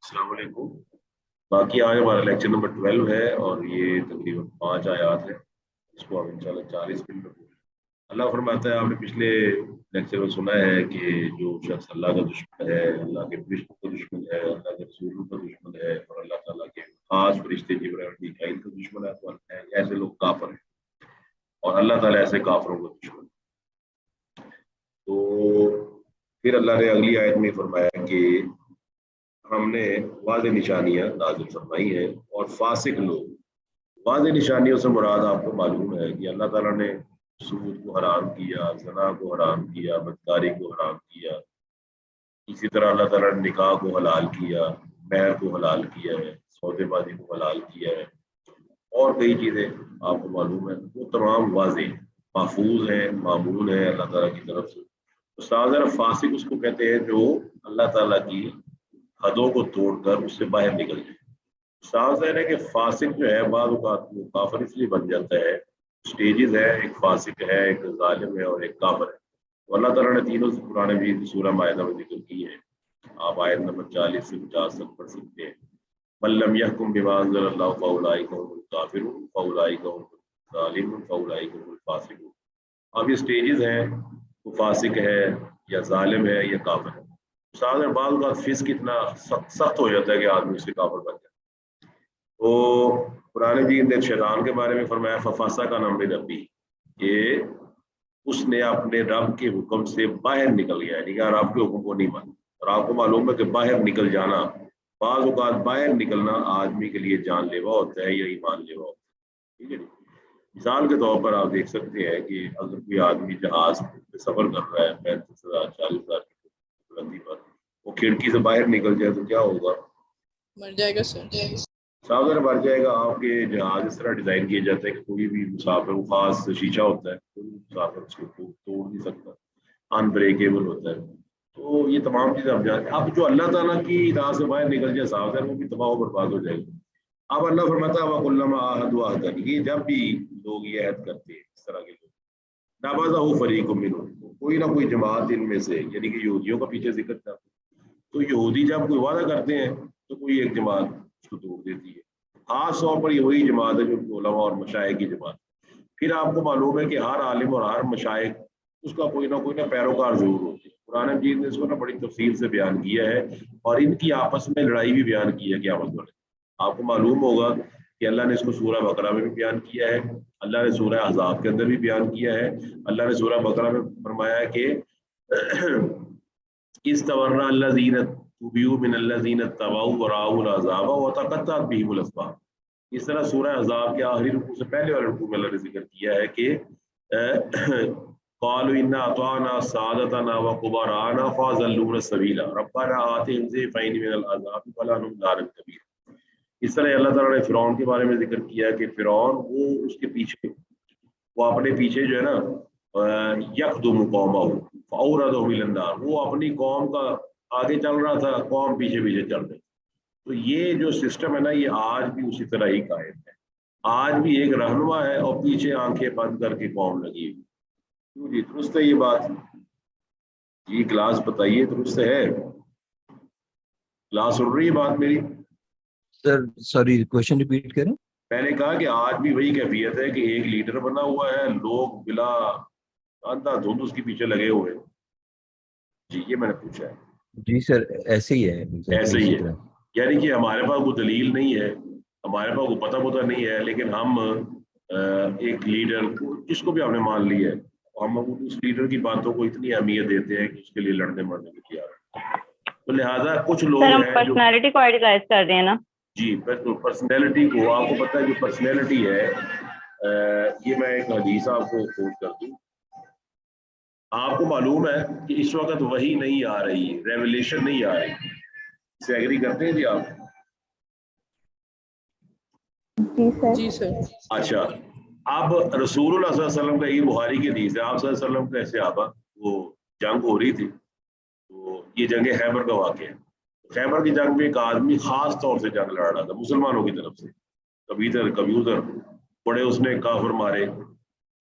السلام علیکم۔ باقی آج ہمارا لیکچر نمبر 12 ہے اور یہ تقریباً 5 آیات ہے، اس کو ہم انشاءاللہ 40 منٹ میں پورے۔ اللہ فرماتا ہے، آپ نے پچھلے لیکچر میں سنا ہے کہ جو شخص اللہ کا دشمن ہے، اللہ کے فرشتوں کا دشمن ہے، اللہ کے رسولوں کا دشمن ہے اور اللہ تعالیٰ کے خاص فرشتے جبرائیل اور میکائیل کا دشمن ہے، تو ایسے لوگ کافر ہیں اور اللہ تعالیٰ ایسے کافروں کا دشمن ہے۔ تو پھر اللہ نے اگلی آیت میں فرمایا کہ ہم نے واضح نشانیاں نازل فرمائی ہیں اور فاسق لوگ، واضح نشانیوں سے مراد آپ کو معلوم ہے کہ اللہ تعالیٰ نے سود کو حرام کیا، زنا کو حرام کیا، بدکاری کو حرام کیا، اسی طرح اللہ تعالیٰ نے نکاح کو حلال کیا، مہر کو حلال کیا ہے، سودے بازی کو حلال کیا ہے اور کئی چیزیں آپ کو معلوم ہے، وہ تمام واضح محفوظ ہیں، معمول ہیں اللہ تعالیٰ کی طرف سے۔ استاد فاسق اس کو کہتے ہیں جو اللہ تعالیٰ کی حدوں کو توڑ کر اس سے باہر نکل جائے۔ صاف ظاہر ہے کہ فاسق جو ہے بعض اوقات وہ کافر اس لیے بن جاتا ہے، سٹیجز ہے، ایک فاسق ہے، ایک ظالم ہے اور ایک کافر ہے۔ تو اللہ تعالیٰ نے تینوں سے قرآن مجید کی سورہ مائدہ میں ذکر کی ہے، آپ آیت نمبر 40 سے 50 تک پڑھ سکتے ہیں۔ من لم يحكم بما انزل الله فاولئك هم الكافرون فاولئك هم الظالمون فاولئك هم الفاسقون۔ اب یہ سٹیجز ہیں، وہ فاسق ہے یا ظالم ہے یا کافر ہے۔ ساتھ میں بعض اوقات فسق اتنا سخت ہو جاتا ہے کہ آدمی اس سے کافر بن جاتا ہے۔ تو قرآن مجید نے شیطان کے بارے میں فرمایا ففاسق عن امر ربی، کہ اس نے اپنے رب کے حکم سے باہر نکل گیا، یعنی کہ رب کے حکم کو نہیں مانا۔ اور آپ کو معلوم ہے کہ باہر نکل جانا، بعض اوقات باہر نکلنا آدمی کے لیے جان لیوا ہوتا ہے یا ایمان لیوا ہوتا ہے، ٹھیک ہے۔ مثال کے طور پر آپ دیکھ سکتے ہیں کہ اگر کوئی آدمی جہاز میں سفر کر رہا ہے 35,000 40,000 کی بلندی پر، وہ کھڑکی سے باہر نکل جائے تو کیا ہوگا؟ مر جائے گا سر، ساگر مر جائے گا۔ آپ کے جہاز اس طرح ڈیزائن کیا جاتا ہے کہ کوئی بھی مسافر، وہ خاص شیشہ ہوتا ہے، کوئی مسافر اس کو توڑ نہیں سکتا، ان بریکیبل ہوتا ہے۔ تو یہ تمام چیزیں اب جانتے ہیں۔ اب جو اللہ تعالیٰ کی راہ سے باہر نکل جائے صاحب ہے، وہ بھی تباہ و برباد ہو جائے گی۔ اب اللہ فرماتا ہے وَكُلَّمَا عَاهَدُوا عَهْدًا، یہ جب بھی لوگ یہ عہد کرتے ہیں، اس طرح کے لوگ نَبَذَهُ فَرِيقٌ مِّنْهُمْ، کوئی نہ کوئی جماعت ان میں سے، یعنی کہ یہودیوں کا پیچھے ذکر تھا، تو یہودی جب کوئی وعدہ کرتے ہیں تو کوئی ایک جماعت اس کو توڑ دیتی ہے۔ خاص طور پر یہ وہی جماعت ہے جو علماء اور مشائخ کی جماعت۔ پھر آپ کو معلوم ہے کہ ہر عالم اور ہر مشائخ اس کا کوئی نہ پیروکار ضرور ہوتی ہے۔ قرآن مجید نے اس کو بڑی تفصیل سے بیان کیا ہے اور ان کی آپس میں لڑائی بھی بیان کی ہے قیامت والے۔ آپ کو معلوم ہوگا کہ اللہ نے اس کو سورہ بقرہ میں بھی بیان کیا ہے، اللہ نے سورہ احزاب کے اندر بھی بیان کیا ہے۔ اللہ نے سورہ بقرہ میں فرمایا ہے کہ استورنا الذین تبعوا من الذین اتبعوا ورأوا العذاب وتقطعت بهم الاسباب۔ اس طرح سورہ احزاب کے آخری رکوع سے پہلے والے رکوع میں اللہ نے ذکر کیا ہے کہ قالوا انا اطعنا سادتنا وكبراءنا فاضلونا السبیل ربنا آتهم ضعفین من العذاب ولعنهم ضربا کبیرا۔ اس طرح اللہ تعالیٰ نے فرعون کے بارے میں ذکر کیا کہ فرعون وہ اس کے پیچھے، وہ اپنے پیچھے جو ہے نا یخدم قومہ فاوردهم الى النار، وہ اپنی قوم کا آگے چل رہا تھا، قوم پیچھے پیچھے چل رہی۔ تو یہ جو سسٹم ہے نا، یہ آج بھی اسی طرح ہی قائم ہے۔ آج بھی ایک رہنما ہے اور پیچھے آنکھیں بند کر کے قوم لگی ہوئی۔ کیوں جی، درست ہے یہ بات؟ جی کلاس بتائیے، درست ہے؟ کلاس سن رہی ہے بات میری؟ سر سوری، کوشچن ریپیٹ کریں۔ میں نے کہا کہ آج بھی وہی کیفیت ہے کہ ایک لیڈر بنا ہوا ہے، لوگ بلا اندھا دھند اس کے پیچھے لگے ہوئے ہیں۔ جی یہ میں نے پوچھا ہے۔ جی سر ایسے ہی ہے، ایسے ہی ہے، یعنی کہ ہمارے پاس کوئی دلیل نہیں ہے، ہمارے پاس کوئی پتہ نہیں ہے، لیکن ہم ایک لیڈر جس کو بھی ہم نے مان لیا ہے، ہم اس لیڈر کی باتوں کو اتنی اہمیت دیتے ہیں کہ اس کے لیے لڑنے مرنے کی تیار ہے۔ تو لہٰذا کچھ لوگ ہیں جو پرسنالٹی کو آئیڈیلائز کر رہے ہیں نا۔ جی پرسنالٹی کو، آپ کو پتہ ہے جو پرسنالٹی ہے، یہ میں ایک حدیث آپ کو کوٹ کر دوں۔ آپ کو معلوم ہے کہ اس وقت وحی نہیں آ رہی، ریولیشن نہیں آ رہی، سے ایگری کرتے ہیں جی آپ؟ جی سر۔ اچھا، اب رسول اللہ صلی اللہ علیہ وسلم کا، یہ بخاری کی حدیث ہے، آپ صلی اللہ علیہ وسلم کے صحابہ، وہ جنگ ہو رہی تھی، تو یہ جنگ خیبر کا واقعہ ہے۔ خیبر کی جنگ میں ایک آدمی خاص طور سے جنگ لڑ رہا تھا مسلمانوں کی طرف سے، کبھی ادھر کبھی ادھر، بڑے اس نے کافر مارے۔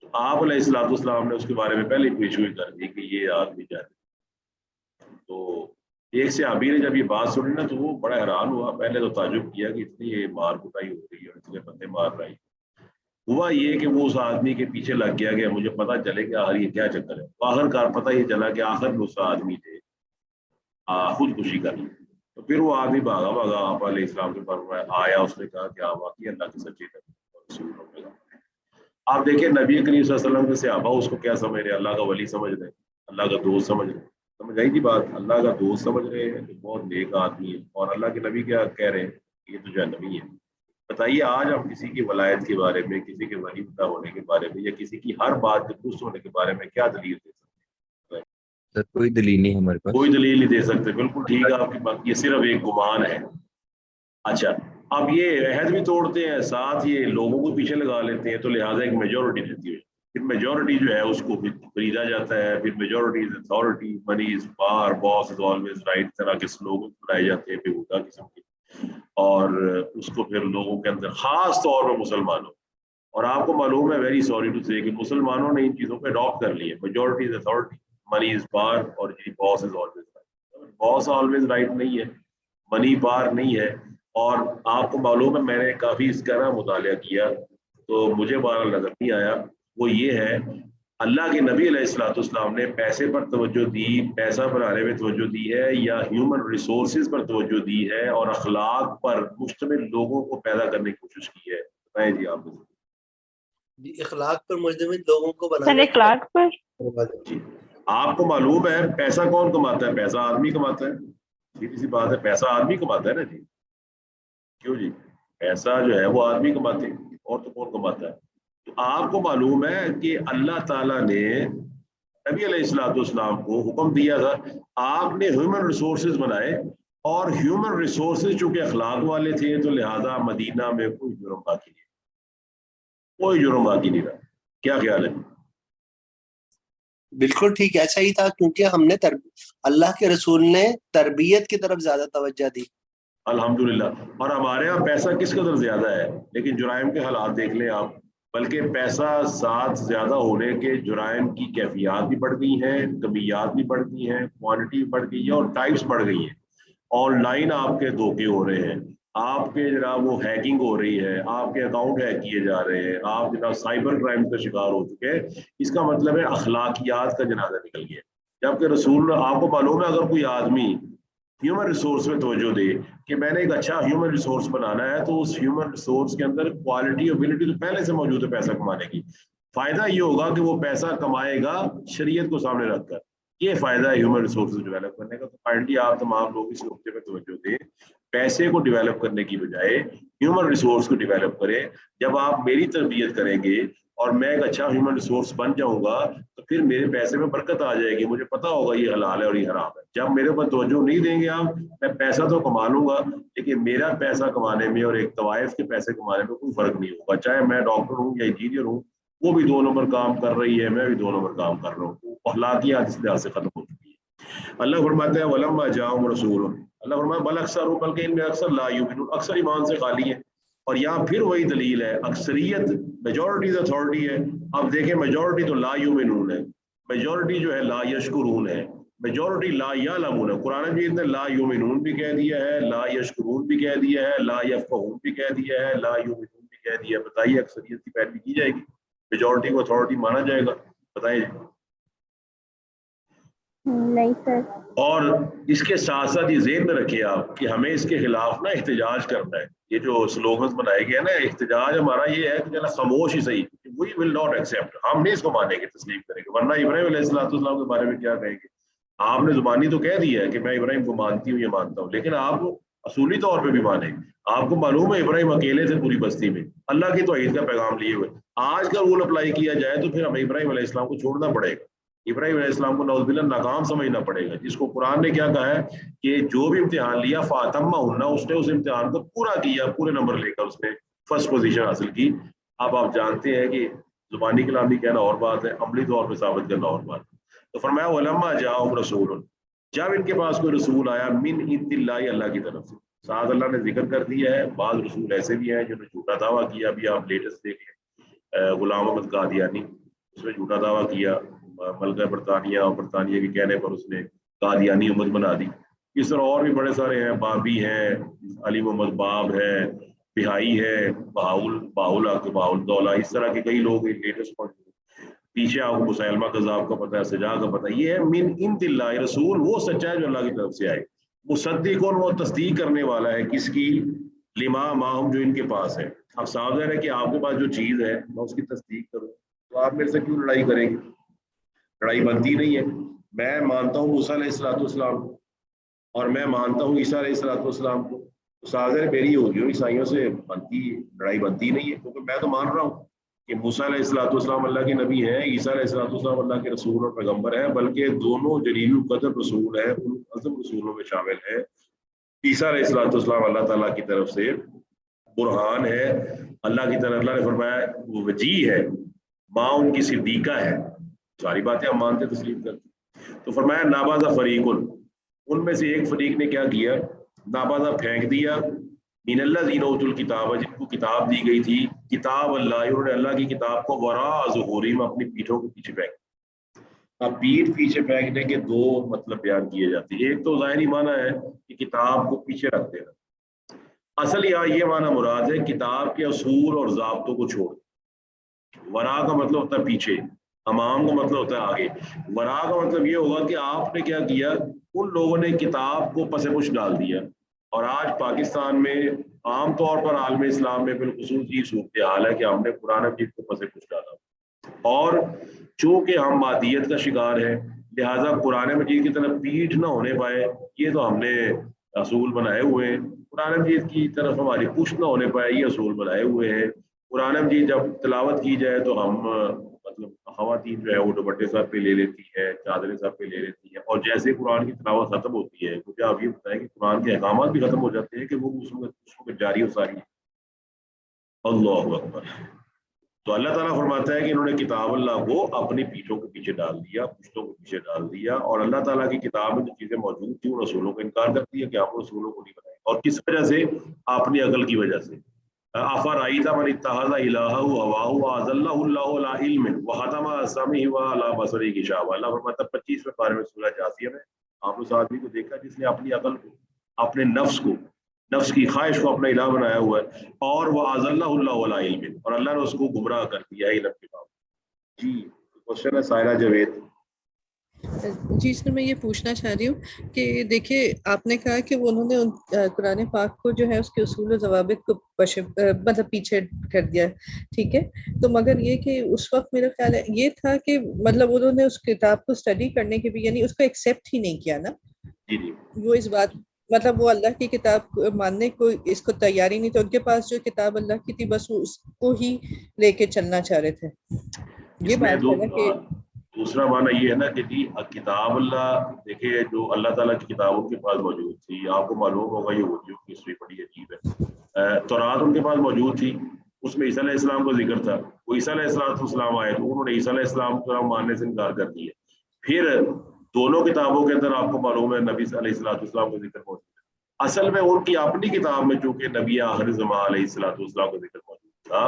آپ علیہ الصلوۃ والسلام نے اس کے بارے میں پہلے ہی پیشگوئی کر دی کہ یہ آدمی جائے۔ تو ایک صحابی نے جب یہ بات سنی نا تو وہ بڑا حیران ہوا، پہلے تو تعجب کیا کہ اتنی یہ مار کٹائی ہو رہی ہے اور اتنے بندے مار رہی. ہوا یہ کہ وہ اس آدمی کے پیچھے لگ گیا کہ مجھے پتا چلے کہ آخر یہ کیا چکر ہے. آخر کار پتہ یہ چلا کہ آخر میں اس آدمی نے خودکشی کر لی. تو پھر وہ آدمی بھاگا بھاگا آپ علیہ السلام کے پاس آیا، اس نے کہا کہ آپ واقعی اللہ کے سچے نبی. آپ دیکھیں نبی کریم صلی اللہ علیہ وسلم کے صحابہ اس کو کیا سمجھ رہے ہیں؟ اللہ کا ولی سمجھ رہے ہیں، اللہ کا دوست سمجھ رہے ہیں. سمجھ آئی تھی بات؟ اللہ کا دوست سمجھ رہے ہیں کہ بہت نیک آدمی ہے. اور اللہ کے نبی کیا کہہ رہے ہیں؟ یہ تو جہنمی ہے. بتائیے آج ہم کسی کی ولایت کے بارے میں، کسی کے ولی پتہ ہونے کے بارے میں، یا کسی کی ہر بات کے درست ہونے کے بارے میں کیا دلیل دے سکتے ہیں؟ سر کوئی دلیل نہیں ہمارے پاس. کوئی دلیل نہیں دے سکتے. بالکل ٹھیک ہے آپ کی بات، یہ صرف ایک گمان ہے. اچھا اب یہ عہد بھی توڑتے ہیں، ساتھ یہ لوگوں کو پیچھے لگا لیتے ہیں، تو لہٰذا ایک میجورٹی رہتی ہے. پھر میجورٹی جو ہے اس کو خریدا جاتا ہے. پھر majority is authority, money is power, boss is always right, طرح کے سلوگن بنائے جاتے ہیں بےہودہ قسم کے. اور اس کو پھر لوگوں کے اندر خاص طور پر مسلمانوں، اور آپ کو معلوم ہے ویری سوری ٹو سے کہ مسلمانوں نے ان چیزوں پہ اڈاپٹ کر لی ہے. Majority is authority, money is power, اور boss is always right. Boss always right نہیں ہے، منی پاور نہیں ہے. اور آپ کو معلوم ہے میں نے کافی اس کا مطالعہ کیا تو مجھے بہرحال نظر نہیں آیا. وہ یہ ہے اللہ کے نبی علیہ الصلوۃ والسلام نے پیسے پر توجہ دی، پیسہ بنانے میں توجہ دی ہے، یا ہیومن ریسورسز پر توجہ دی ہے اور اخلاق پر مشتمل لوگوں کو پیدا کرنے کی کوشش کی ہے؟ بتائیں جی آپ. اخلاق پر مشتمل لوگوں کو سر بنانے اخلاق پر جی آپ کو معلوم ہے پیسہ کون کماتا ہے؟ پیسہ آدمی کماتا ہے. سیدھی سی بات ہے، پیسہ آدمی کماتا ہے نا جی. کیوں جی؟ پیسہ جو ہے وہ آدمی کماتے ہیں، اور تو کون کماتا ہے؟ تو آپ کو معلوم ہے کہ اللہ تعالیٰ نے نبی علیہ الصلوۃ والسلام کو حکم دیا تھا آپ نے ہیومن ریسورسز بنائے، اور ہیومن ریسورسز چونکہ اخلاق والے تھے تو لہٰذا مدینہ میں کوئی جرم باقی نہیں، کوئی جرم باقی نہیں رہا. کیا خیال ہے؟ بالکل ٹھیک، ایسا ہی تھا، کیونکہ ہم نے اللہ کے رسول نے تربیت کی طرف زیادہ توجہ دی. الحمدللہ. اور ہمارے یہاں پیسہ کس قدر زیادہ ہے، لیکن جرائم کے حالات دیکھ لیں آپ. بلکہ پیسہ ساتھ زیادہ ہونے کے جرائم کی کیفیات بھی بڑھ گئی ہیں، کمیات بھی بڑھ گئی ہیں، کوانٹٹی بڑھ گئی ہے، اور ٹائپس بڑھ گئی ہیں. آن لائن آپ کے دھوکے ہو رہے ہیں، آپ کے جناب وہ ہیکنگ ہو رہی ہے، آپ کے اکاؤنٹ ہیک کیے جا رہے ہیں، آپ جناب سائبر کرائم کا شکار ہو چکے ہیں. اس کا مطلب ہے اخلاقیات کا جنازہ نکل گیا. جبکہ رسول آپ کو معلوم ہے اگر کوئی آدمی ہیومن ریسورس میں توجہ دے کہ میں نے ایک اچھا ہیومن ریسورس بنانا ہے، تو اس ہیومن ریسورس کے اندر کوالٹی ابیلٹی تو پہلے سے موجود ہے پیسہ کمانے کی. فائدہ یہ ہوگا کہ وہ پیسہ کمائے گا شریعت کو سامنے رکھ کر. یہ فائدہ ہے ہیومن ریسورسز ڈیولپ کرنے کا. تو کائنڈلی آپ تمام لوگ اس نقطے پہ توجہ دیں، پیسے کو ڈیولپ کرنے کی بجائے ہیومن ریسورس کو ڈیولپ کریں. جب آپ میری تربیت کریں گے اور میں ایک اچھا ہیومن ریسورس بن جاؤں گا تو پھر میرے پیسے میں برکت آ جائے گی. مجھے پتا ہوگا یہ حلال ہے اور یہ حرام ہے. جب میرے اوپر توجہ نہیں دیں گے آپ، میں پیسہ تو کما لوں گا لیکن میرا پیسہ کمانے میں اور ایک طوائف کے پیسے کمانے میں کوئی فرق نہیں ہوگا. چاہے میں ڈاکٹر ہوں یا انجینئر ہوں، وہ بھی 2 نمبر کام کر رہی ہے، میں بھی 2 نمبر کام کر رہا ہوں. اخلاقیات اس لحاظ سے ختم ہو چکی ہے. اللہ فرماتے ہیں وَلَمَّا جَاءَهُمْ رَسُولٌ، اللہ فرمایا بل اکثر، بلکہ ان میں اکثر لا یؤمنون، اکثر ایمان سے خالی ہیں. اور یہاں پھر وہی دلیل ہے، اکثریت میجورٹی اتھارٹی ہے. اب دیکھیں میجورٹی تو لا یؤمنون ہے، میجورٹی جو ہے لا یشکرون ہے، میجورٹی لا یعلمون ہے. قرآن مجید نے لا یؤمنون بھی کہہ دیا ہے، لا یشکرون بھی کہہ دیا ہے، لا یفقہون بھی کہہ دیا ہے، لا یؤمنون بھی کہہ دیا ہے. بتائیے اکثریت کی پیروی کی جائے گی؟ میجورٹی کو اتھارٹی مانا جائے گا؟ بتائیے. نہیں سر. اور اس کے ساتھ ساتھ یہ ذہن میں رکھیں آپ کہ ہمیں اس کے خلاف نا احتجاج کرنا ہے. یہ جو سلوگنز بنائے گئے نا، احتجاج ہمارا یہ ہے کہ خاموش ہی صحیح، وی ول ناٹ ایکسیپٹ، ہم نہیں اس کو مانیں گے، تسلیم کریں گے. ورنہ ابراہیم علیہ السلام کے بارے میں کیا کہیں گے؟ آپ نے زبانی تو کہہ دیا ہے کہ میں ابراہیم کو مانتی ہوں، یہ مانتا ہوں، لیکن آپ اصولی طور پہ بھی مانیں. آپ کو معلوم ہے ابراہیم اکیلے تھے پوری بستی میں اللہ کی توحید کا پیغام لیے ہوئے. آج کا رول اپلائی کیا جائے تو پھر ہمیں ابراہیم علیہ السلام کو چھوڑنا پڑے گا. ابراہیم علیہ السلام کو نعوذ باللہ ناکام سمجھنا پڑے گا، جس کو قرآن نے کیا کہا ہے کہ جو بھی امتحان لیا فاطمہ ہننا، اس نے اس امتحان کو پورا کیا، پورے نمبر لے کر اس نے فرسٹ پوزیشن حاصل کی. اب آپ جانتے ہیں کہ زبانی کلامی کہنا اور بات ہے، عملی طور پہ ثابت کرنا اور بات ہے. تو فرمایا وَلَمَّا جَاءَهُمْ رَسُولٌ، جب ان کے پاس کوئی رسول آیا من عند اللہ، اللہ کی طرف سے. ساتھ اللہ نے ذکر کر دیا ہے بعض رسول ایسے بھی ہیں جنہوں نے جھوٹا دعویٰ کیا. ابھی آپ لیٹسٹ دیکھ لیں غلام احمد قادیانی، اس میں جھوٹا دعویٰ کیا، ملکہ برطانیہ اور برطانیہ کے کہنے پر اس نے قادیانی امت بنا دی. اس طرح اور بھی بڑے سارے ہیں، بابی ہیں، علی محمد باب ہے، بہائی ہے، بہاول دولہ، اس طرح کے کئی لوگ لیٹسٹ پیچھے آپ کو مسلمہ کذاب کا پتہ ہے، سجا کا پتہ ہے. یہ ہے من عند اللہ، رسول وہ سچا ہے جو اللہ کی طرف سے آئے، مصدقون وہ تصدیق کرنے والا ہے کس کی، لما ماہم جو ان کے پاس ہے. اب صاف ظاہر ہے کہ آپ کے پاس جو چیز ہے میں اس کی تصدیق کروں تو آپ میرے سے کیوں لڑائی کریں گے؟ لڑائی بنتی نہیں ہے. میں مانتا ہوں موسیٰ علیہ السلام کو اور میں مانتا ہوں عیسیٰ علیہ السلام کو، تو صاف ظاہر میری یہودیوں عیسائیوں سے لڑائی بنتی نہیں ہے، کیونکہ میں تو مان رہا ہوں کہ موسیٰ علیہ السلام اللہ کے نبی ہیں، عیسیٰ علیہ السلام اللہ کے رسول اور پیغمبر ہیں، بلکہ دونوں جلیل القدر رسول ہیں، ان اعظم رسولوں میں شامل ہیں. عیسیٰ علیہ السلام اللہ تعالیٰ کی طرف سے برہان ہے، اللہ کی طرف اللہ نے فرمایا وہ وجیہ ہے، ماں ان کی صدیقہ ہے. ساری باتیں ہم مانتے تسلیم کرتے. تو فرمایا نابازہ فریقن، ان میں سے ایک فریق نے کیا کیا، نابازہ پھینک دیا، من الذین اوتوا الکتاب، جن کو کتاب دی گئی تھی، کتاب اللہ، انہوں نے اللہ کی کتاب کو وراء ظہورہم، اپنی پیٹھوں کے پیچھے پھینک. اب پیٹھ پیچھے پھینکنے کے دو مطلب بیان کیے جاتے ہیں. ایک تو ظاہری معنی ہے کہ کتاب کو پیچھے رکھ دینا، اصل یہ معنی مراد ہے کتاب کے اصول اور ضابطوں کو چھوڑ. ورا کا مطلب ہوتا ہے پیچھے، امام کا مطلب ہوتا ہے آگے. ورا کا مطلب یہ ہوگا کہ آپ نے کیا کیا، ان لوگوں نے کتاب کو پس پش ڈال دیا. اور آج پاکستان میں عام طور پر عالم اسلام میں بالخصوص یہ صورتحال ہے کہ ہم نے قرآن مجید کو پس پش ڈالا، اور چونکہ ہم مادیت کا شکار ہیں لہٰذا قرآن مجید کی طرف پیٹھ نہ ہونے پائے، یہ تو ہم نے اصول بنائے ہوئے ہیں. قرآن مجید کی طرف ہماری پشت نہ ہونے پائے، یہ اصول بنائے ہوئے ہیں. قرآن مجید جب تلاوت کی جائے تو ہم مطلب خواتین جو ہے وہ دوپٹے سر پہ لے لیتی ہے، چادریں سر پہ لے لیتی ہے، اور جیسے قرآن کی تلاوت ختم ہوتی ہے مجھے آپ یہ بتائیں کہ قرآن کے احکامات بھی ختم ہو جاتے ہیں کہ وہ اس وقت جاری و ساری ہے. اللہ اکبر. تو اللہ تعالیٰ فرماتا ہے کہ انہوں نے کتاب اللہ کو اپنی پیٹھوں کے پیچھے ڈال دیا، پشتوں کے پیچھے ڈال دیا، اور اللہ تعالیٰ کی کتاب میں جو چیزیں موجود تھیں ان رسولوں کا انکار کر دیا کہ آپ رسولوں کو نہیں بنائے. اور کس وجہ سے؟ اپنی عقل کی وجہ سے. افرأیت من اتخذ الہہ ہواہ واضلہ اللہ علی علم وختم علی سمعہ وعلی بصرہ غشاوہ. اللہ فرماتا ہے 25ویں پارے میں سورہ جاثیہ میں آپ اس آدمی کو دیکھا جس نے اپنی عقل کو، اپنے نفس کی خواہش کو اپنا الہ بنایا ہوا ہے، اور وہ اضلہ اللہ علی علم، اور اللہ نے اس کو گمراہ کر دیا ہے علم کے بعد. جی کوشچن ہے سائرہ جاوید. جی اس میں یہ پوچھنا چاہ رہی ہوں کہ دیکھیے آپ نے کہا کہ وہ انہوں نے قرآن پاک کو جو ہے اس کے اصول و ضوابط کو مطلب پیچھے کر دیا، ٹھیک ہے. تو مگر یہ کہ اس وقت میرا خیال ہے یہ تھا کہ مطلب انہوں نے اس کتاب کو اسٹڈی کرنے کے بھی یعنی اس کو ایکسیپٹ ہی نہیں کیا نا. جی وہ اس بات مطلب وہ اللہ کی کتاب ماننے کو اس کو تیاری نہیں تھی، ان کے پاس جو کتاب اللہ کی تھی بس وہ اس کو ہی لے کے چلنا چاہ رہے تھے. یہ بات ہے نا کہ دوسرا معنی یہ ہے نا کہ جی کتاب اللہ، دیکھیے جو اللہ تعالیٰ کی کتابوں کے پاس موجود تھی، آپ کو معلوم ہوگا یہ وجود کی ہسٹری بڑی عجیب ہے. تورات ان کے پاس موجود تھی، اس میں عیسیٰ علیہ السلام کا ذکر تھا. وہ عیسیٰ علیہ السلام آئے تو انہوں نے عیسیٰ علیہ السلام کو ماننے سے انکار کر دیا. پھر دونوں کتابوں کے اندر آپ کو معلوم ہے نبی علیہ السلام کا ذکر موجود ہے. اصل میں ان کی اپنی کتاب میں چونکہ نبی آخر زمان علیہ السلام کا ذکر موجود تھا،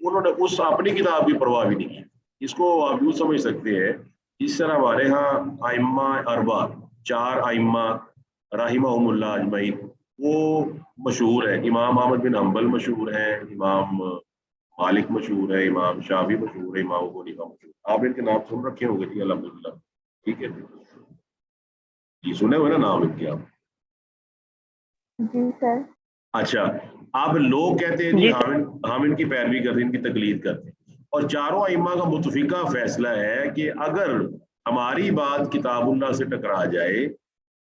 انہوں نے اس اپنی کتاب کی پرواہ بھی نہیں کی. اس کو آپ یوں سمجھ سکتے ہیں اس طرح ہمارے ہاں ائمہ اربع، 4 ائمہ رحمہم اللہ اجمعین وہ مشہور ہیں. امام احمد بن حنبل مشہور ہیں، امام مالک مشہور ہے، امام شافعی مشہور ہے، امام ابو حنیفہ مشہور. آپ ان کے نام سن رکھے ہوں گے جی الحمدللہ. ٹھیک ہے جی، سنے ہوئے نا نام ان کے آپ؟ جی سر. اچھا، اب لوگ کہتے ہیں جی ہم ان کی پیروی کرتے ہیں، ان کی تقلید کرتے ہیں، اور چاروں ائمہ کا متفقہ فیصلہ ہے کہ اگر ہماری بات کتاب اللہ سے ٹکرا جائے،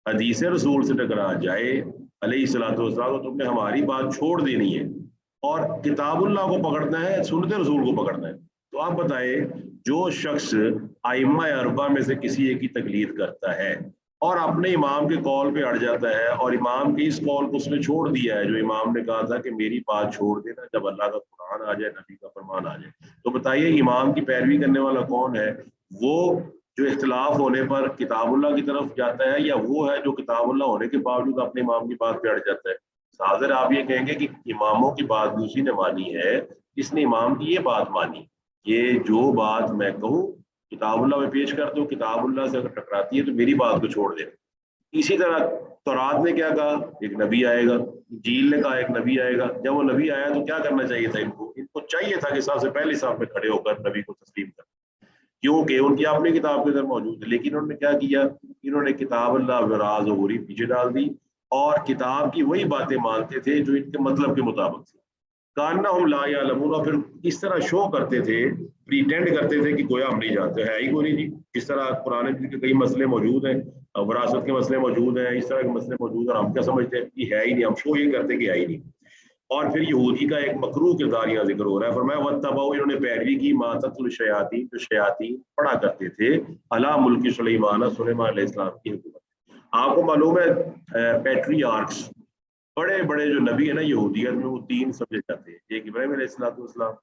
حدیث رسول سے ٹکرا جائے علیہ الصلوۃ والسلام، تو تم نے ہماری بات چھوڑ دینی ہے اور کتاب اللہ کو پکڑنا ہے، سنت رسول کو پکڑنا ہے. تو آپ بتائیں جو شخص ائمہ اربعہ میں سے کسی ایک کی تقلید کرتا ہے اور اپنے امام کے قول پہ اڑ جاتا ہے، اور امام کے اس قول کو اس نے چھوڑ دیا ہے جو امام نے کہا تھا کہ میری بات چھوڑ دینا جب اللہ کا قرآن آ جائے، نبی کا فرمان آ جائے، تو بتائیے امام کی پیروی کرنے والا کون ہے؟ وہ جو اختلاف ہونے پر کتاب اللہ کی طرف جاتا ہے، یا وہ ہے جو کتاب اللہ ہونے کے باوجود اپنے امام کی بات پہ اڑ جاتا ہے؟ حاضر آپ یہ کہیں گے کہ اماموں کی بات دوسری نے مانی ہے، اس نے امام کی یہ بات مانی. یہ جو بات میں کہوں کتاب اللہ میں پیش کر دو، کتاب اللہ سے اگر ٹکراتی ہے تو میری بات کو چھوڑ دیں. اسی طرح تورات نے کیا کہا؟ ایک نبی آئے گا. انجیل نے کہا ایک نبی آئے گا. جب وہ نبی آیا تو کیا کرنا چاہیے تھا ان کو چاہیے تھا کہ سب سے پہلے صف میں کھڑے ہو کر نبی کو تسلیم کریں، کیونکہ ان کی اپنی کتاب کے اندر موجود ہے. لیکن انہوں نے کیا کیا؟ انہوں نے کتاب اللہ وراز و غری پیچھے ڈال دی اور کتاب کی وہی باتیں مانتے تھے جو ان کے مطلب کے مطابق تھی. کانہم لا یعلمون، پھر اس طرح شو کرتے تھے، پریٹینڈ کرتے تھے کہ گویا ہم نہیں جانتے. ہے ہی کوئی نہیں جی. اس طرح قرآن مجید کے کئی مسئلے موجود ہیں، وراثت کے مسئلے موجود ہیں، اس طرح کے مسئلے موجود ہیں، ہم کیا سمجھتے ہیں کہ ہے ہی نہیں، ہم شو یہ کرتے کہ ہے ہی نہیں. اور پھر یہودی کا ایک مکروہ کردار یہاں ذکر ہو رہا ہے. فرمایا واتبعوا، انہوں نے پیروی کی ما تتلو الشیاطین، جو شیاطین پڑھا کرتے تھے علی ملک سلیمان، سلیمان علیہ السلام کی حکومت. آپ کو معلوم ہے پیٹری آرکس، بڑے بڑے جو نبی ہیں نا یہودیت میں، وہ تین سمجھے جاتے ہیں. ایک ابراہیم علیہ السلام،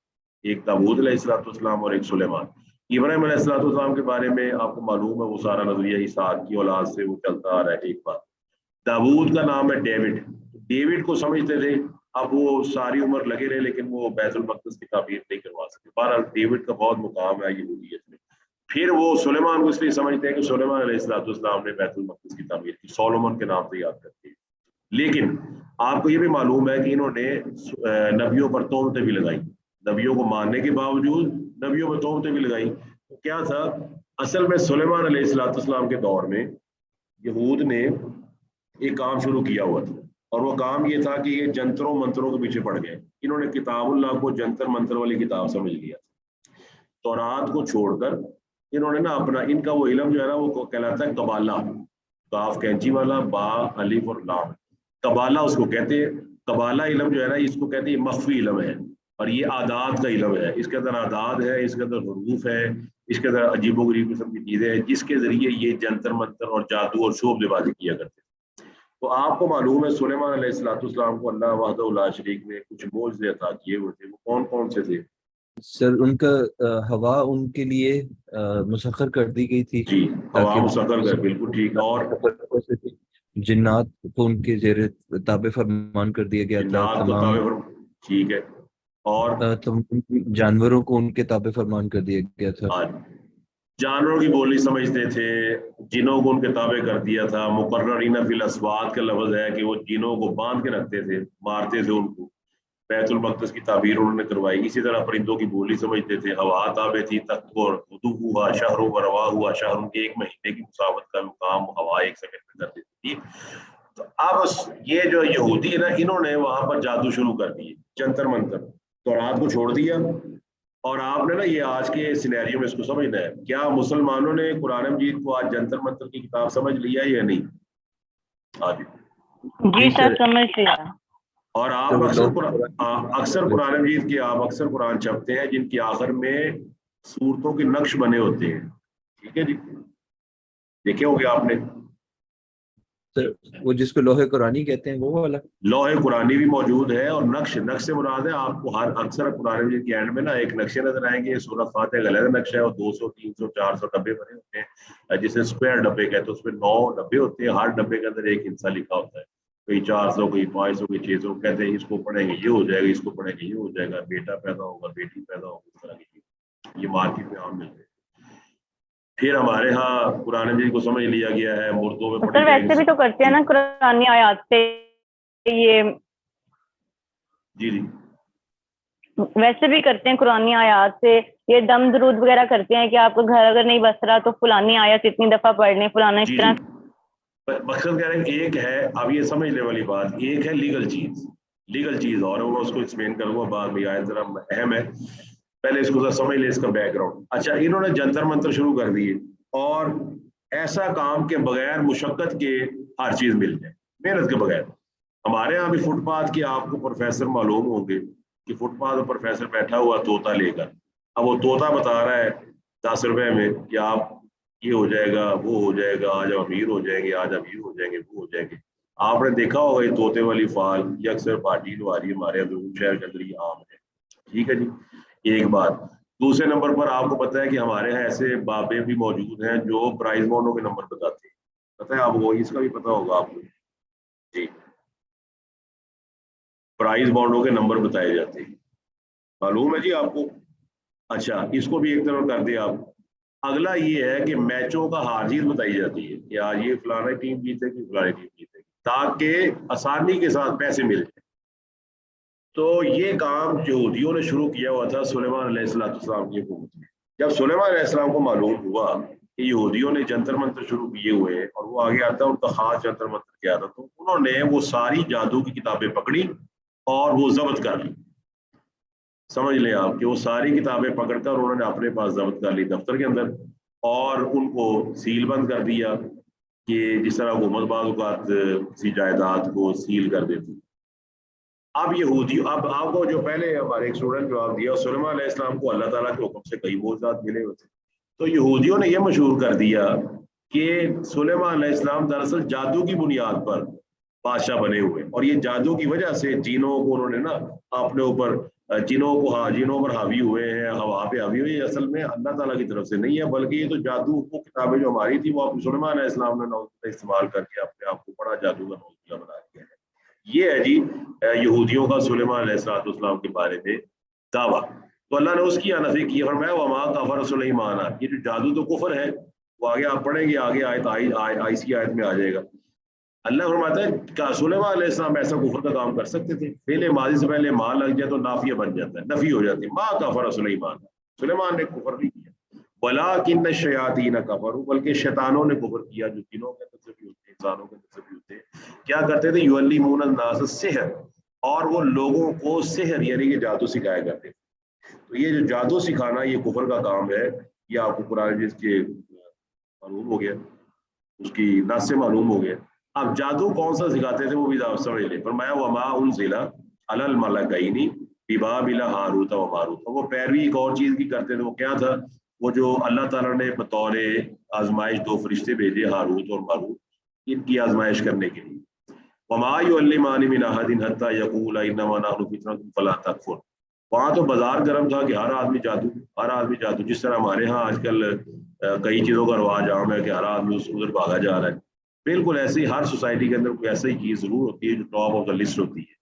ایک داؤد علیہ السلام اور ایک سلیمان. ابراہیم علیہ السلام کے بارے میں آپ کو معلوم ہے وہ سارا نظریہ اسحاق کی اولاد سے وہ چلتا آ رہا ہے. ایک بات، داؤد کا نام ہے ڈیوڈ. ڈیوڈ کو سمجھتے تھے، اب وہ ساری عمر لگے رہے لیکن وہ بیت المقدس کی تعمیر نہیں کروا سکے. بہرحال ڈیوڈ کا بہت مقام ہے یہودیت میں. پھر وہ سلیمان کو اس لیے سمجھتے ہیں کہ سلیمان علیہ السلام نے بیت المقدس کی تعمیر کی، سولومن کے نام سے یاد کرتے ہیں. لیکن آپ کو یہ بھی معلوم ہے کہ انہوں نے نبیوں پر تہمتیں بھی لگائی، نبیوں کو ماننے کے باوجود نبیوں پر تہمتیں بھی لگائی. کیا تھا اصل میں؟ سلیمان علیہ السلام کے دور میں یہود نے ایک کام شروع کیا ہوا تھا، اور وہ کام یہ تھا کہ یہ جنتروں منتروں کے پیچھے پڑ گئے. انہوں نے کتاب اللہ کو جنتر منتر والی کتاب سمجھ لیا. تورات کو چھوڑ کر انہوں نے نا اپنا، ان کا وہ علم جو ہے نا وہ کہلاتا ہے قبالہ، کاف کینچی والا، با الف اور لام، قبالہ اس کو کہتے ہیں. قبالہ علم جو ہے نا اس کو کہتے ہیں مخفی علم ہے، اور یہ اعداد کا علم ہے. اس کے اندر اعداد ہے، اس کے اندر حروف ہے، اس کے اندر عجیب و غریب قسم کی چیزیں ہیں جس کے ذریعے یہ جنتر منتر اور جادو اور شعب بازی کیا کرتے ہیں. تو آپ کو معلوم ہے سلیمان علیہ السلام کو اللہ وحدہ لا شریک نے کچھ معجزے عطا کیے ہوئے تھے. وہ کون کون سے تھے؟ سر ان کا ہوا ان کے لیے مسخر کر دی گئی تھی جی، ہوا تاکہ مسخر کر، بالکل ٹھیک. اور جنات کو ان کے زیر تابع فرمان کر دیا گیا تھا. جنات کو تمام ٹھیک ہے. اور جانوروں کو ان کے تابع فرمان کر دیا گیا تھا. جانوروں کی بولی سمجھتے تھے، جنوں کو ان کے تابع کر دیا تھا. مقررین فی الاسوات کا لفظ ہے کہ وہ جنوں کو باندھ کے رکھتے تھے، مارتے تھے ان کو. بیت المقدس کی تعبیر انہوں نے کروائی. اسی طرح پرندوں کی بولی سمجھتے تھے. ہوا تابع تھی تخت کو، غدو ہوا شہر و روا ہوا شہر، ان کے ایک مہینے کی مساوت کا کام ہوا 1 سیکنڈ میں کر دیتی تھی. تو اب یہ جو یہودی ہے نا، انہوں نے وہاں پر جادو شروع کر دیے، جنتر منتر. تو رات کو چھوڑ دیا. اور آپ نے نا یہ آج کے سینیریو میں اس کو سمجھنا ہے. کیا مسلمانوں نے قرآن مجید کو آج جنتر منتر کی کتاب سمجھ لیا یا نہیں؟ آج جی سر سمجھ لیا. اور آپ اکثر قرآن مجید کے آپ اکثر قرآن چھپتے ہیں جن کے آخر میں صورتوں کے نقش بنے ہوتے ہیں. ٹھیک ہے جی، دیکھے ہو گیا آپ نے. وہ جس کو لوح قرآنی کہتے ہیں وہ والا لوح قرآنی بھی موجود ہے. اور نقش سے مراد ہے آپ کو ہر اکثر قرآن مجید کے اینڈ میں نا ایک نقشے نظر آئیں گے. سورۃ فاتحہ کا علیحدہ نقشہ ہے اور 200 300 400 ڈبے بنے ہوتے ہیں جسے اسکوائر ڈبے کہتے ہیں. اس میں 9 ڈبے ہوتے ہیں، ہر ڈبے کے اندر ایک حصہ لکھا ہوتا ہے. کوئی 400، کوئی 500، کوئی 600. کہتے ہیں اس کو پڑھیں گے یہ ہو جائے گا، اس کو پڑھیں گے یہ ہو جائے گا، بیٹا پیدا ہوگا، بیٹی پیدا ہوگی. اس طرح کی چیز یہ مارکیٹ میں عام ملتے ہیں. پھر ہمارے ہاں قرآن مجید کو سمجھ لیا گیا ہے مردوں میں سر ویسے بھی تو کرتے ہیں نا قرآن آیات سے یہ. جی جی ویسے بھی کرتے ہیں قرآن آیات سے یہ دم درود وغیرہ کرتے ہیں کہ آپ کو گھر اگر نہیں بس رہا تو فلانی آیت اتنی دفعہ پڑھ لیں، فلانا اس طرح. مقصد کہہ رہے ہیں ایک ہے، اب یہ سمجھنے والی بات، ایک ہے لیگل چیز اور میں اس کو ایکسپلین کروں گا بعد میں. آیت ذرا اہم ہے، پہلے اس کو ذرا سمجھ لیں اس کا بیک گراؤنڈ. اچھا، انہوں نے جنتر منتر شروع کر دیے اور ایسا کام کے بغیر مشقت کے ہر چیز مل جائے، محنت کے بغیر. ہمارے یہاں بھی فٹ پاتھ کے آپ کو پروفیسر معلوم ہوں گے کہ فٹ پاتھ پر پروفیسر بیٹھا ہوا طوطا لے کر. اب وہ طوطا بتا رہا ہے 10 روپے میں کہ آپ یہ ہو جائے گا، وہ ہو جائے گا، آج امیر ہو جائیں گے، آج امیر ہو جائیں گے، وہ ہو جائیں گے. آپ نے دیکھا ہوگا یہ طوطے والی فال یہ اکثر پارٹی لواری ہمارے شہر کے اندر یہ عام ہے. ٹھیک ہے جی، ایک بات. دوسرے نمبر پر آپ کو پتا ہے کہ ہمارے یہاں ایسے بابے بھی موجود ہیں جو پرائز بانڈوں کے نمبر بتاتے ہیں. پتہ ہے آپ کو، اس کا بھی پتا ہوگا آپ کو جی. پرائز بانڈوں کے نمبر بتائے جاتے ہیں، معلوم ہے جی آپ کو. اچھا، اس کو بھی ایک طرف کر دیں آپ. اگلا یہ ہے کہ میچوں کا ہار جیت بتائی جاتی ہے کہ آج یہ فلانا ٹیم جیتے گی فلانا ٹیم جیتے گی تاکہ آسانی کے ساتھ پیسے مل جائیں. تو یہ کام یہودیوں نے شروع کیا ہوا تھا سلیمان علیہ السلام کی حکومت میں. جب سلیمان علیہ السلام کو معلوم ہوا کہ یہودیوں نے جنتر منتر شروع کیے ہوئے اور وہ آگے آتا ہے ان کا خاص جنتر منتر کیا تھا, تو انہوں نے وہ ساری جادو کی کتابیں پکڑی اور وہ ضبط کر لی. سمجھ لیں آپ کہ وہ ساری کتابیں پکڑ کر انہوں نے اپنے پاس ضبط کر لی دفتر کے اندر اور ان کو سیل بند کر دیا کہ جس طرح حکومت بعض اوقات کسی جائیداد کو سیل کر دیتی. اب یہودی اب آپ کو جو پہلے ہمارے ایک اسٹوڈنٹ جواب دیا سلیمان علیہ السلام کو اللہ تعالیٰ کے حکم سے کئی معجزات ملے ہوئے تھے, تو یہودیوں نے یہ مشہور کر دیا کہ سلیمان علیہ السلام دراصل جادو کی بنیاد پر بادشاہ بنے ہوئے, اور یہ جادو کی وجہ سے جینوں کو انہوں نے نا اپنے اوپر جینوں پر حاوی ہوئے ہیں, ہوا پہ حاوی ہوئے. اصل میں اللہ تعالیٰ کی طرف سے نہیں ہے بلکہ یہ تو جادو وہ کتابیں جو ہماری تھی وہ سلیمان علیہ السلام نے استعمال کر کے اپنے آپ کو بڑا جادو کا نوزلہ بنا دیا ہے. یہ ہے جی یہودیوں کا سلیمان علیہ السلام کے بارے میں دعویٰ. تو اللہ نے اس کی نفی کی فرمایا وما کفر سلیمان. یہ جو جادو تو کفر ہے وہ آگے آپ پڑھیں گے, آگے آیت میں آ جائے گا. اللہ فرماتا ہے کہ سلیمان علیہ السلام ایسا کفر کا کام کر سکتے تھے. فعل ماضی سے پہلے ماں لگ جائے تو نافیہ بن جاتا ہے, نفی ہو جاتی ہے. ما کفر سلیمان, سلیمان نے کفر نہیں کیا. ولکن الشیاطین کفروا, بلکہ شیطانوں نے کفر کیا جو جنوں کے اندر سے بھی ہوتے ہیں انسانوں کے اندر سے بھی ہوتے ہیں. کیا کرتے تھے یعلمون الناس السحر, اور وہ لوگوں کو سحر یعنی کہ جادو سکھایا کرتے تھے. تو یہ جو جادو سکھانا یہ کفر کا کام ہے. یہ آپ کو قرآن جس کے معلوم ہو گیا, اس کی نص سے معلوم ہو گیا. اب جادو کون سا سکھاتے تھے وہ بھی آپ سمجھ لیں. فرمایا وما انزل علی الملکین ببابل ہاروت و ماروت. وہ پیروی ایک اور چیز کی کرتے تھے, وہ کیا تھا, وہ جو اللہ تعالیٰ نے بطور آزمائش دو فرشتے بھیجے ہاروت اور ماروت ان کی آزمائش کرنے کے لیے. وما یعلمان من احد حتی یقولا انما نحن فتنۃ فلا تکفر. وہاں تو بازار گرم تھا کہ ہر آدمی جادو, جس طرح ہمارے ہاں آج کل کئی چیزوں کا رواج عام ہے کہ ہر آدمی ادھر بھاگا جا رہا ہے. بالکل ایسے ہی ہر سوسائٹی کے اندر کوئی ایسا ہی چیز ضرور ہوتی ہے جو ٹاپ آف دا لسٹ ہوتی ہے.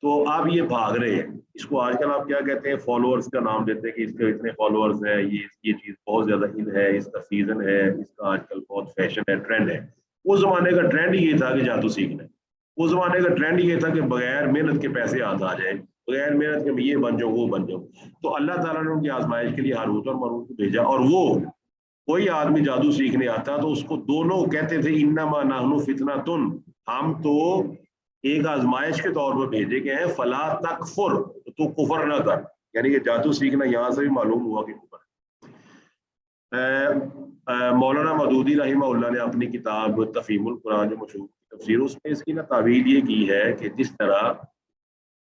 تو آپ یہ بھاگ رہے ہیں, اس کو آج کل آپ کیا کہتے ہیں فالوورز کا نام دیتے ہیں کہ اس کے اتنے فالوورز ہیں, یہ چیز بہت زیادہ ان ہے, اس کا سیزن ہے, اس کا آج کل بہت فیشن ہے, ٹرینڈ ہے. اس زمانے کا ٹرینڈ یہ تھا کہ جادو سیکھنا ہے. اس زمانے کا ٹرینڈ یہ تھا کہ بغیر محنت کے پیسے ہاتھ آ جائیں, بغیر محنت کے یہ بن جاؤ وہ بن جاؤ. تو اللہ تعالیٰ نے ان کی آزمائش کے لیے ہاروت اور ماروت کو بھیجا, اور وہ کوئی آدمی جادو سیکھنے آتا تو اس کو دونوں کہتے تھے انما نحن فتنۃ, ہم تو ایک آزمائش کے طور پر بھیجے گئے ہیں, فلا تکفر, تو کفر نہ کر. یعنی کہ جادو سیکھنا یہاں سے بھی معلوم ہوا کہ کفر ہے. مولانا مودودی رحمہ اللہ نے اپنی کتاب تفہیم القرآن جو مشہور تفسیر, اس میں اس کی نا تعبیر یہ کی ہے کہ جس طرح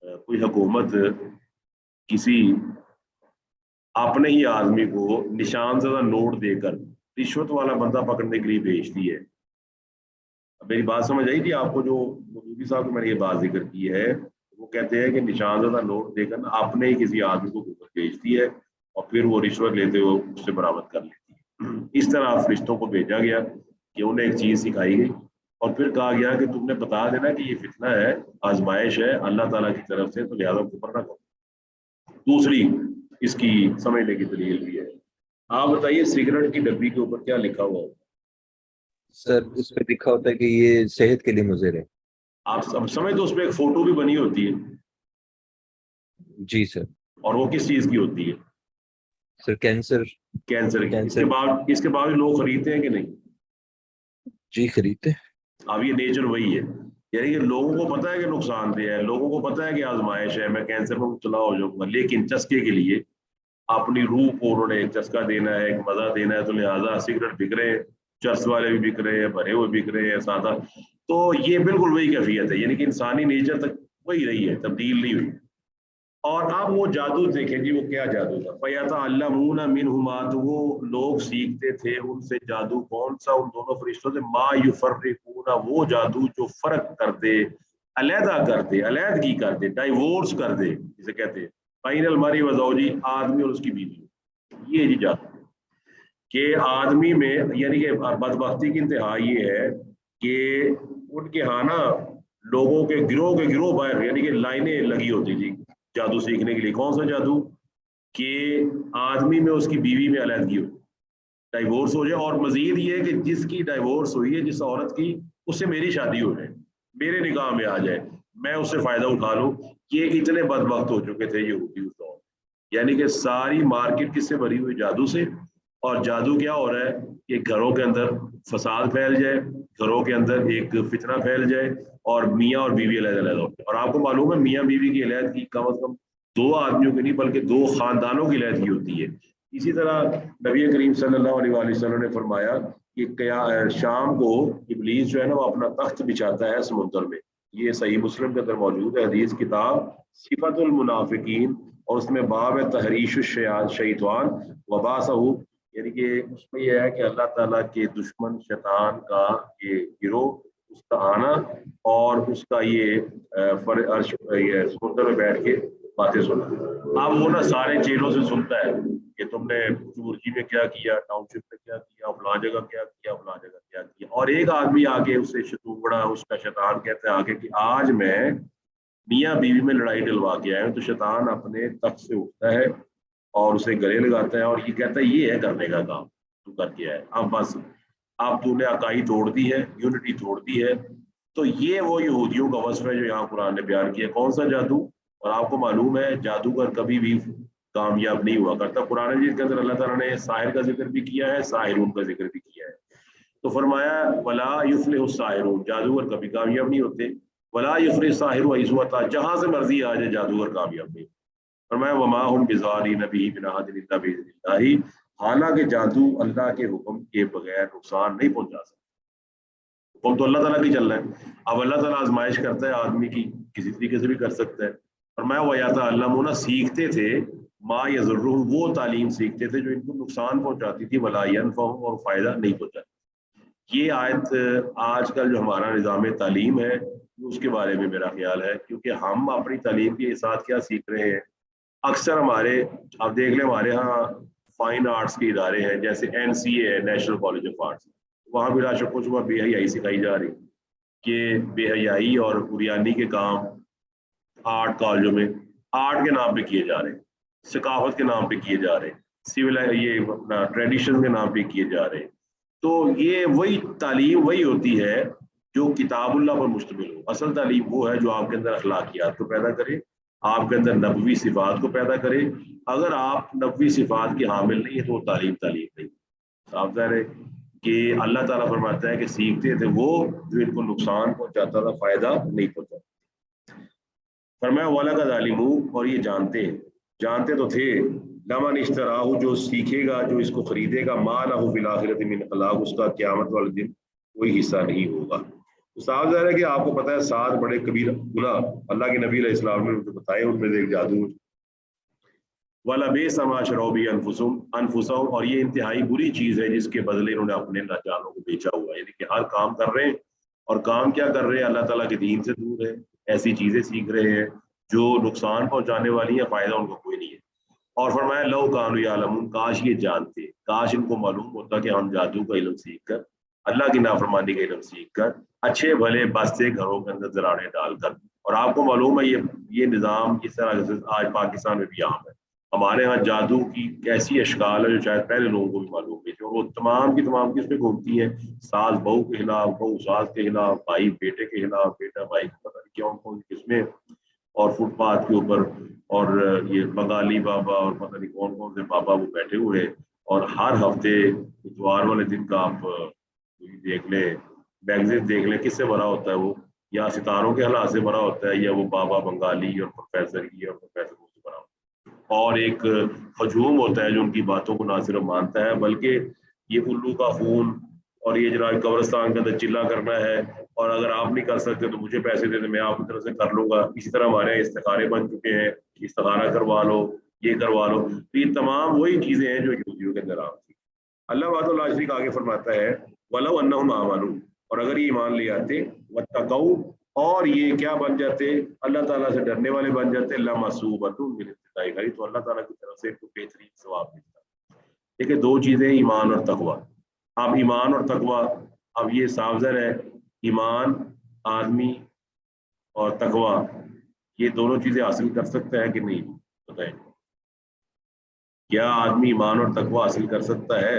کوئی حکومت کسی اپنے ہی آدمی کو نشان زدہ نوٹ دے کر رشوت والا بندہ پکڑنے کے لیے بھیجتی ہے. میری بات سمجھ آئی تھی آپ کو, جو مودودی صاحب کو میں نے یہ بات ذکر کی ہے, وہ کہتے ہیں کہ نشان زدہ نوٹ دے کر اپنے ہی کسی آدمی کو بھیجتی ہے اور پھر وہ رشوت لیتے ہوئے اس سے برآمد کر لیتی ہے. اس طرح فرشتوں کو بھیجا گیا کہ انہیں ایک چیز سکھائی گئی اور پھر کہا گیا کہ تم نے بتا دینا کہ یہ فتنہ ہے, آزمائش ہے اللہ تعالیٰ کی طرف سے, تو لہٰذا کفر نہ کرو. دوسری اس کی سمجھنے کی دلیل بھی ہے. آپ بتائیے سگریٹ کی ڈبی کے اوپر کیا لکھا ہوا ہے؟ سر اس پہ لکھا ہوتا ہے کہ یہ صحت کے لیے مضر ہے. آپ سمجھ تو اس پہ ایک فوٹو بھی بنی ہوتی ہے. جی سر. اور وہ کس چیز کی ہوتی ہے؟ سر کینسر کی. اس کے بعد لوگ خریدتے ہیں کہ نہیں؟ جی خریدتے. اب یہ نیچر وہی ہے, یعنی کہ لوگوں کو پتا ہے کہ نقصان دہ ہے, لوگوں کو پتا ہے کہ آزمائش ہے, میں کینسر میں مبتلا ہو جاؤں گا, لیکن چسکے کے لیے اپنی روح کو انہوں نے ایک چسکا دینا ہے, ایک مزہ دینا ہے, تو لہٰذا سگریٹ بک رہے ہیں, چرس والے بھی بک رہے ہیں, بھرے ہوئے بک رہے ہیں, سادہ. تو یہ بالکل وہی کیفیت ہے, یعنی کہ انسانی نیچر تک وہی رہی ہے, تبدیل نہیں ہوئی. اور اب وہ جادو دیکھیں جی, وہ کیا جادو تھا. فَيَتَعَلَّمُونَ مِنْهُمَا, تو وہ لوگ سیکھتے تھے ان سے جادو. کون سا؟ ان دونوں فرشتوں سے. مَا يُفَرِّقُونَ, وہ جادو جو فرق کر دے, علیحدہ کر دے, علیحدگی کر دے, ڈائیورس کر دے, جسے کہتے ہیں بین المرء وزوجہ, آدمی اور اس کی بیوی. یہ جی جادو کہ آدمی میں, یعنی کہ بدبختی کی انتہا یہ ہے کہ ان کے ہاں نا لوگوں کے گروہ باہر, یعنی کہ لائنیں لگی ہوتی تھی جادو سیکھنے کے لیے. کون سا جادو؟ کہ آدمی میں اس کی بیوی میں علیحدگی ہو. ڈائیورس ہو جائے، اور مزید یہ کہ جس کی ڈائیورس ہوئی ہے، جس عورت کی، اس سے میری شادی ہو جائے، میرے نکاح میں آ جائے، میں اس سے فائدہ اٹھا لوں. یہ اتنے بدبخت ہو چکے تھے یہودی اس دور، یعنی کہ ساری مارکیٹ کس سے بھری ہوئی؟ جادو سے. اور جادو کیا ہو رہا ہے کہ گھروں کے اندر فساد پھیل جائے، گھروں کے اندر ایک فتنہ پھیل جائے، اور میاں اور بیوی علیحدہ علیحدہ ہوتے ہیں. اور آپ کو معلوم ہے میاں بیوی کی علیحدگی کم از کم 2 آدمیوں کی نہیں بلکہ 2 خاندانوں کی علیحدگی ہوتی ہے. اسی طرح نبی کریم صلی اللہ علیہ وآلہ وسلم نے فرمایا کہ شام کو ابلیس جو ہے نا وہ اپنا تخت بچھاتا ہے سمندر میں. یہ صحیح مسلم کے اندر موجود ہے حدیث کتاب صفت المنافقین، اور اس میں باب ہے تحریش الشیطان وباسہ، یعنی کہ اس میں یہ ہے کہ اللہ تعالیٰ کے دشمن شیطان کا یہ گروہ، اس کا آنا اور اس کا یہ سمندر میں بیٹھ کے باتیں سننا. اب وہ نا سارے چیلوں سے سنتا ہے کہ تم نے چورجی میں کیا کیا، ٹاؤن شپ میں کیا کیا، فلاں جگہ کیا کیا، فلاں جگہ کیا کیا. اور ایک آدمی آ کے اس سے شتوبڑا، اس کا شیطان کہتا ہے آگے کہ آج میں میاں بیوی میں لڑائی ڈلوا کے آئے ہوں. تو شیطان اپنے تخت سے اٹھتا ہے اور اسے گلے لگاتا ہے اور یہ کہتا ہے یہ ہے کرنے کا کام تو کر کے آئے. اب بس اب تو نے اکائی توڑ دی ہے، یونٹی توڑ دی ہے. تو یہ وہ یہودیوں کا وصف ہے جو یہاں قرآن نے بیان کیا. کون سا جادو؟ اور آپ کو معلوم ہے جادوگر کبھی بھی کامیاب نہیں ہوا کرتا. قرآن مجید کے اندر اللہ تعالیٰ نے ساحر کا ذکر بھی کیا ہے، ساحرون کا ذکر بھی کیا ہے. تو فرمایا ولا یفلح الساحرون، جادوگر کبھی کامیاب نہیں ہوتے. ولا یفلح الساحر حیث اتی، جہاں سے مرضی آ جائے جادوگر کامیاب نہیں. فرمایا وما هم بضارین به من احد الا باذن اللہ، حالانکہ جادو اللہ کے حکم کے بغیر نقصان نہیں پہنچا سکتا. حکم تو اللہ تعالیٰ کی چل رہا ہے. اب اللہ تعالیٰ آزمائش کرتا ہے آدمی کی، کسی طریقے سے بھی کر سکتا ہے. فرمایا وَيَتَعَلَّمُونَ، سیکھتے تھے، ما یضرہم، وہ تعلیم سیکھتے تھے جو ان کو نقصان پہنچاتی تھی، ولا ینفعہم، اور فائدہ نہیں پہنچاتی. یہ آیت آج کل جو ہمارا نظام تعلیم ہے اس کے بارے میں میرا خیال ہے، کیونکہ ہم اپنی تعلیم کے ساتھ کیا سیکھ رہے ہیں. اکثر ہمارے، آپ دیکھ لیں ہمارے ہاں فائن آرٹس کے ادارے ہیں جیسے NCA ہے، نیشنل کالج آف آرٹس، وہاں بلا شک و شبہ بے حیائی سکھائی جا رہی کہ بے حیائی اور عریانی کے کام آرٹ کالجوں میں آرٹ کے نام پہ کیے جا رہے ہیں، ثقافت کے نام پہ کیے جا رہے ہیں، سول یہ اپنا ٹریڈیشن کے نام پہ کیے جا رہے ہیں. تو یہ وہی تعلیم وہی ہوتی ہے جو کتاب اللہ پر مشتمل ہو. اصل تعلیم وہ ہے جو آپ کے اندر اخلاقیات کو پیدا کرے، آپ کے اندر نبوی صفات کو پیدا کرے. اگر آپ نبوی صفات کے حامل نہیں ہیں تو وہ تعلیم نہیں. صاف ظاہر ہے کہ اللہ تعالیٰ فرماتا ہے کہ سیکھتے تھے وہ جو ان کو نقصان پہنچاتا تھا، فائدہ نہیں پہنچاتا. فرمایا وَلَقَدْ عَلِمُوا، اور یہ جانتے تو تھے، لمن اشتراہ، جو سیکھے گا، جو اس کو خریدے گا، ما لہ فی الآخرۃ من خلاق، اس کا قیامت والے دن کوئی حصہ نہیں ہوگا. تو صاف ظاہر ہے کہ آپ کو پتہ ہے 7 بڑے کبیرہ گناہ اللہ کے نبی علیہ السلام نے بتائے، ان میں سے ایک جادو. وَلَبِئْسَ مَا شَرَوْا بِهِ أَنفُسَهُمْ، اور یہ انتہائی بری چیز ہے جس کے بدلے انہوں نے اپنے جانوں کو بیچا ہوا ہے. یعنی کہ ہر کام کر رہے ہیں، اور کام کیا کر رہے ہیں؟ اللہ تعالیٰ کے دین سے دور ہے، ایسی چیزیں سیکھ رہے ہیں جو نقصان پہنچانے والی ہیں، فائدہ ان کو کوئی نہیں ہے. اور فرمایا لو کانوا یعلمون، کاش یہ جانتے، کاش ان کو معلوم ہوتا کہ ہم جادو کا علم سیکھ کر، اللہ کی نافرمانی کا علم سیکھ کر، اچھے بھلے بستے گھروں کے اندر زراعتیں ڈال کر. اور آپ کو معلوم ہے یہ نظام کس طرح سے آج پاکستان میں بھی عام ہے. ہمارے ہاں جادو کی کیسی اشکال ہے جو شاید پہلے لوگوں کو بھی معلوم نہیں تھی، اور وہ تمام کی اس پہ گھومتی ہیں. ساس بہو کے خلاف، بہو ساس کے خلاف، بھائی بیٹے کے خلاف، بیٹا بھائی کے پتہ نہیں کون کس میں، اور فٹ پاتھ کے اوپر، اور یہ بنگالی بابا اور پتہ نہیں کون سے بابا وہ بیٹھے ہوئے ہیں. اور ہر ہفتے اتوار والے دن کا آپ دیکھ لیں، میگزین دیکھ لیں، کس سے بھرا ہوتا ہے وہ؟ یا ستاروں کے حالات سے بھرا ہوتا ہے، یا وہ بابا بنگالی اور پروفیسر اور پروفیسر سے بھرا ہوتا ہے. اور ایک ہجوم ہوتا ہے جو ان کی باتوں کو نہ صرف مانتا ہے بلکہ یہ الو کا خون، اور یہ جناب قبرستان کے اندر چلا کرنا ہے، اور اگر آپ نہیں کر سکتے تو مجھے پیسے دے دیں، میں آپ کی طرف سے کر لوں گا. اسی طرح ہمارے یہاں استخارے بن چکے ہیں، استخارہ کروا لو، یہ کروا لو. تو یہ تمام وہی چیزیں ہیں جو یہودیوں کے اندر عام تھی. اللہ وحدہ لا شریک آگے فرماتا ہے وَلَوْ أَنَّهُمْ آمَنُوا، اور اگر یہ ایمان لے آتے، وَاتَّقَوْا، اور یہ کیا بن جاتے؟ اللہ تعالیٰ سے ڈرنے والے بن جاتے، لَمَثُوبَةٌ مِنْ ابتغاء الْخَيْرِ، تو اللہ تعالیٰ کی طرف سے کوئی بہترین ثواب ملتا. دیکھیں 2 چیزیں، ایمان اور تقویٰ. اب ایمان اور تقویٰ، اب یہ صاف ظاہر ہے ایمان آدمی اور تقویٰ یہ دونوں چیزیں حاصل کر سکتا ہے کہ نہیں؟ بتائیں، کیا آدمی ایمان اور تقویٰ حاصل کر سکتا ہے؟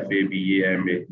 FA BA MA,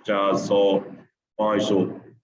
50 100 500